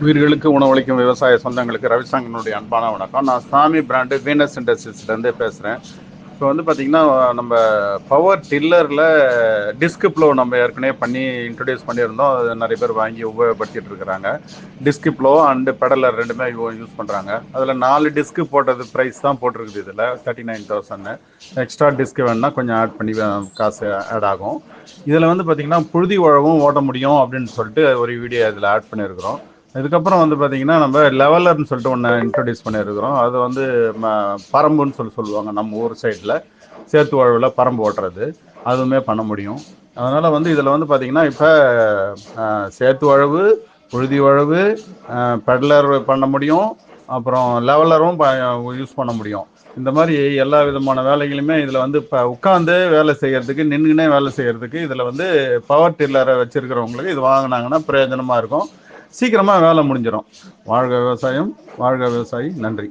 உயிர்களுக்கு உணவளிக்கும் விவசாய சொந்தங்களுக்கு ரவிசங்கரனுடைய அன்பான வணக்கம். நான் சாமி பிராண்டு வீனஸ் இண்டஸ்ட்ரீஸ்லேருந்து பேசுகிறேன். இப்போ வந்து பார்த்திங்கன்னா, நம்ம பவர் டில்லரில் டிஸ்க் ப்ளோ நம்ம ஏற்கனவே இன்ட்ரடியூஸ் பண்ணியிருந்தோம். அது நிறைய பேர் வாங்கி உபயோகப்படுத்திட்டு இருக்கிறாங்க. டிஸ்க் ப்ளோ அண்டு பெடலர் ரெண்டுமே யூஸ் பண்ணுறாங்க. அதில் 4 டிஸ்க்கு போட்டது ப்ரைஸ் தான் போட்டிருக்குது. இதில் 39,000. எக்ஸ்ட்ரா டிஸ்க் வேணுன்னா கொஞ்சம் ஆட் பண்ணி காசு ஆட் ஆகும். இதில் வந்து பார்த்திங்கன்னா, புழுதி உழவும் ஓட்ட முடியும் அப்படின்னு சொல்லிட்டு ஒரு வீடியோ இதில் ஆட் பண்ணியிருக்கிறோம். இதுக்கப்புறம் வந்து பார்த்தீங்கன்னா, நம்ம லெவலர்னு சொல்லிட்டு ஒன்று இன்ட்ரடியூஸ் பண்ணியிருக்கிறோம். அது வந்து பரம்புன்னு சொல்லுவாங்க நம்ம ஊர் சைடில். சேத்து உழவில் பரம்பு ஓட்டுறது அதுவுமே பண்ண முடியும். அதனால் வந்து இதில் வந்து பார்த்திங்கன்னா, இப்போ சேத்து உழவு, புழுதி உழவு, பெடலர் பண்ண முடியும், அப்புறம் லெவலரும் யூஸ் பண்ண முடியும். இந்த மாதிரி எல்லா விதமான வேலைகளுமே இதில் வந்து இப்போ உட்காந்து வேலை செய்கிறதுக்கு, நின்றுனே வேலை செய்கிறதுக்கு இதில் வந்து பவர் டில்லரை வச்சுருக்கிறவங்களுக்கு இது வாங்கினாங்கன்னா பிரயோஜனமாக இருக்கும். சீக்கிரமாக வேலை முடிஞ்சிடும். வாழ்க விவசாயம், வாழ்க விவசாயி. நன்றி.